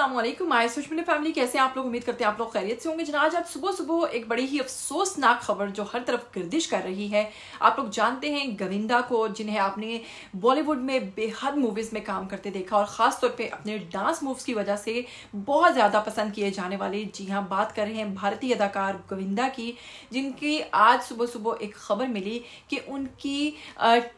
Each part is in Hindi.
अस्सलामुअलैकुम माय सुषमिन फैमिली, कैसे हैं आप लोग। उम्मीद करते हैं आप लोग खैरियत से होंगे। जनाब आज सुबह सुबह एक बड़ी ही अफसोसनाक खबर जो हर तरफ गर्दिश कर रही है। आप लोग जानते हैं गोविंदा को, जिन्हें आपने बॉलीवुड में बेहद मूवीज में काम करते देखा और ख़ास तौर पे अपने डांस मूव्स की वजह से बहुत ज़्यादा पसंद किए जाने वाले, जी हाँ, बात कर रहे हैं भारतीय अदाकार गोविंदा की, जिनकी आज सुबह सुबह एक खबर मिली कि उनकी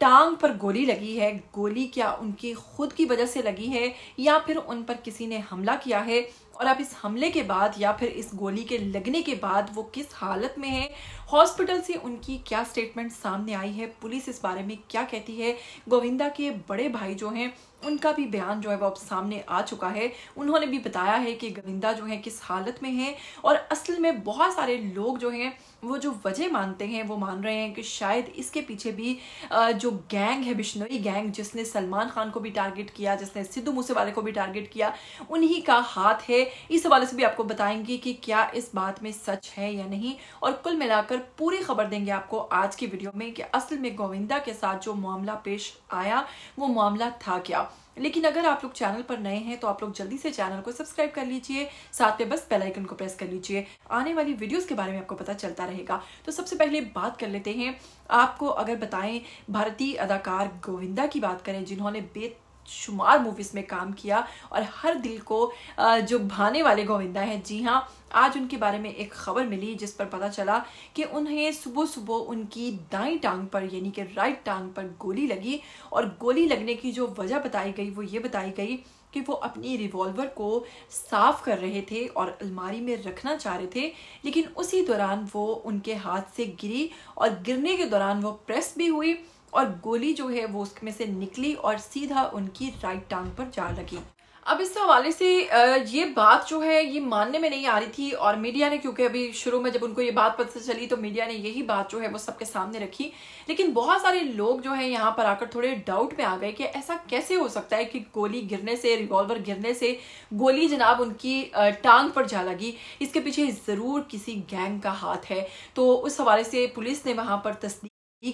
टांग पर गोली लगी है। गोली क्या उनकी खुद की वजह से लगी है या फिर उन पर किसी ने हमला किया है, और अब इस हमले के बाद या फिर इस गोली के लगने के बाद वो किस हालत में है, हॉस्पिटल से उनकी क्या स्टेटमेंट सामने आई है, पुलिस इस बारे में क्या कहती है। गोविंदा के बड़े भाई जो हैं उनका भी बयान जो है वो अब सामने आ चुका है। उन्होंने भी बताया है कि गोविंदा जो है किस हालत में है, और असल में बहुत सारे लोग जो हैं वो जो वजह मानते हैं वो मान रहे हैं कि शायद इसके पीछे भी जो गैंग है, बिश्नोई गैंग, जिसने सलमान खान को भी टारगेट किया, जिसने सिद्धू मूसेवाले को भी टारगेट किया, उन्हीं का हाथ है। इस हवाले से भी आपको बताएंगे कि क्या इस बात में सच है या नहीं, और कुल मिलाकर पूरी खबर देंगे आपको आज की वीडियो में कि असल में गोविंदा के साथ जो मामला पेश आया वो मामला था क्या। लेकिन अगर आप लोग चैनल पर नए हैं तो आप लोग जल्दी से चैनल को सब्सक्राइब कर लीजिए, साथ में बस बेल आइकन को प्रेस कर लीजिए, आने वाली वीडियोस के बारे में आपको पता चलता रहेगा। तो सबसे पहले बात कर लेते हैं, आपको अगर बताएं भारतीय अदाकार गोविंदा की बात करें, जिन्होंने बेशुमार मूवीज में काम किया और हर दिल को जो भाने वाले गोविंदा हैं। जी हाँ, आज उनके बारे में एक खबर मिली जिस पर पता चला कि उन्हें सुबह सुबह उनकी दाईं टांग पर यानी कि राइट टांग पर गोली लगी, और गोली लगने की जो वजह बताई गई वो ये बताई गई कि वो अपनी रिवॉल्वर को साफ कर रहे थे और अलमारी में रखना चाह रहे थे, लेकिन उसी दौरान वो उनके हाथ से गिरी और गिरने के दौरान वो प्रेस भी हुई और गोली जो है वो उसमें से निकली और सीधा उनकी राइट टांग पर जा लगी। अब इस हवाले से ये बात जो है ये मानने में नहीं आ रही थी, और मीडिया ने, क्योंकि अभी शुरू में जब उनको ये बात पता चली तो मीडिया ने यही बात जो है वो सबके सामने रखी, लेकिन बहुत सारे लोग जो है यहाँ पर आकर थोड़े डाउट में आ गए कि ऐसा कैसे हो सकता है कि गोली गिरने से, रिवॉल्वर गिरने से गोली जनाब उनकी टांग पर जा लगी। इसके पीछे जरूर किसी गैंग का हाथ है। तो उस हवाले से पुलिस ने वहां पर तस्दीक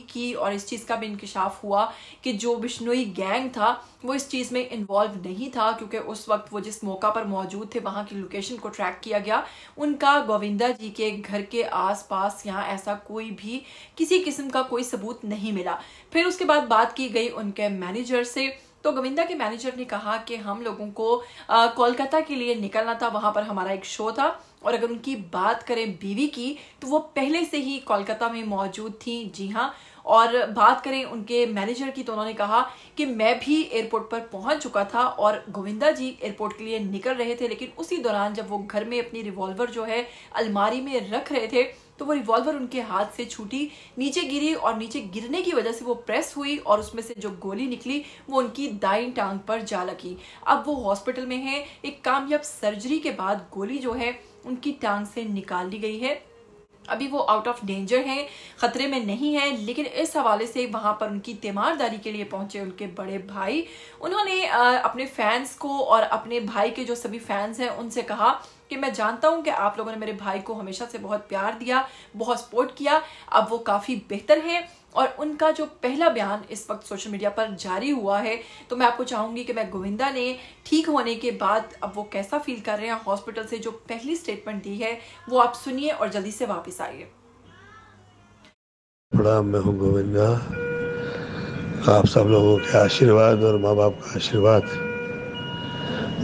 की और इस चीज का भी इंकशाफ हुआ कि जो बिश्नोई गैंग था वो इस चीज में इन्वॉल्व नहीं था, क्योंकि उस वक्त वो जिस मौका पर मौजूद थे वहां की लोकेशन को ट्रैक किया गया। उनका गोविंदा जी के घर के आसपास यहाँ ऐसा कोई भी किसी किस्म का कोई सबूत नहीं मिला। फिर उसके बाद बात की गई उनके मैनेजर से, तो गोविंदा के मैनेजर ने कहा कि हम लोगों को कोलकाता के लिए निकलना था, वहां पर हमारा एक शो था, और अगर उनकी बात करें बीवी की तो वो पहले से ही कोलकाता में मौजूद थी। जी हाँ, और बात करें उनके मैनेजर की तो उन्होंने कहा कि मैं भी एयरपोर्ट पर पहुंच चुका था और गोविंदा जी एयरपोर्ट के लिए निकल रहे थे, लेकिन उसी दौरान जब वो घर में अपनी रिवॉल्वर जो है अलमारी में रख रहे थे तो वो रिवॉल्वर उनके हाथ से छूटी, नीचे गिरी, और नीचे गिरने की वजह से वो प्रेस हुई और उसमें से जो गोली निकली वो उनकी दाईं टांग पर जा लगी। अब वो हॉस्पिटल में है, एक कामयाब सर्जरी के बाद गोली जो है उनकी टांग से निकाल ली गई है। अभी वो आउट ऑफ डेंजर हैं, खतरे में नहीं है, लेकिन इस हवाले से वहां पर उनकी तीमारदारी के लिए पहुंचे उनके बड़े भाई। उन्होंने अपने फैंस को और अपने भाई के जो सभी फैंस हैं उनसे कहा कि मैं जानता हूं कि आप लोगों ने मेरे भाई को हमेशा से बहुत प्यार दिया, बहुत सपोर्ट किया, अब वो काफी बेहतर हैं। और उनका जो पहला बयान इस वक्त सोशल मीडिया पर जारी हुआ है, तो मैं आपको चाहूंगी कि मैं गोविंदा ने ठीक होने के बाद अब वो कैसा फील कर रहे हैं हॉस्पिटल से, जो पहली स्टेटमेंट दी है वो आप सुनिए और जल्दी से वापस आइए। प्रणाम, मैं हूँ गोविंदा। आप सब लोगों के आशीर्वाद और माँ बाप का आशीर्वाद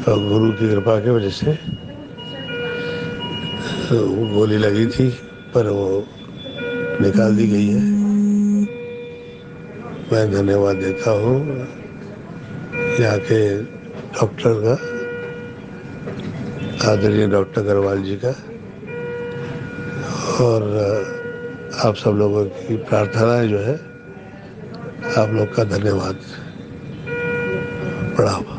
और गुरु की कृपा की वजह से वो गोली लगी थी, पर वो निकाल दी गई है। मैं धन्यवाद देता हूँ यहाँ के डॉक्टर का, आदरणीय डॉक्टर अग्रवाल जी का, और आप सब लोगों की प्रार्थनाएं जो है, आप लोग का धन्यवाद। प्रणाम।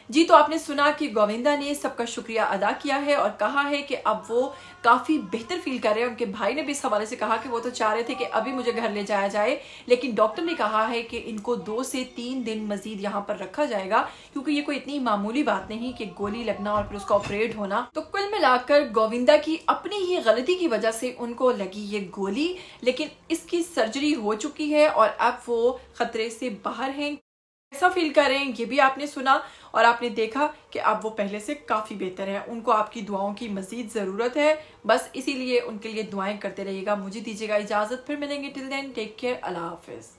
जी, तो आपने सुना कि गोविंदा ने सबका शुक्रिया अदा किया है और कहा है कि अब वो काफी बेहतर फील कर रहे हैं। उनके भाई ने भी इस हवाले से कहा कि वो तो चाह रहे थे कि अभी मुझे घर ले जाया जाए, लेकिन डॉक्टर ने कहा है कि इनको 2 से 3 दिन मजीद यहाँ पर रखा जाएगा, क्योंकि ये कोई इतनी मामूली बात नहीं कि गोली लगना और फिर उसका ऑपरेट होना। तो कुल मिलाकर गोविंदा की अपनी ही गलती की वजह से उनको लगी ये गोली, लेकिन इसकी सर्जरी हो चुकी है और अब वो खतरे से बाहर हैं। कैसा फील कर रहे हैं ये भी आपने सुना और आपने देखा कि अब वो पहले से काफ़ी बेहतर है। उनको आपकी दुआओं की मज़ीद ज़रूरत है, बस इसीलिए उनके लिए दुआएं करते रहिएगा। मुझे दीजिएगा इजाज़त, फिर मिलेंगे। टिल देन टेक केयर, अल्लाह हाफिज़।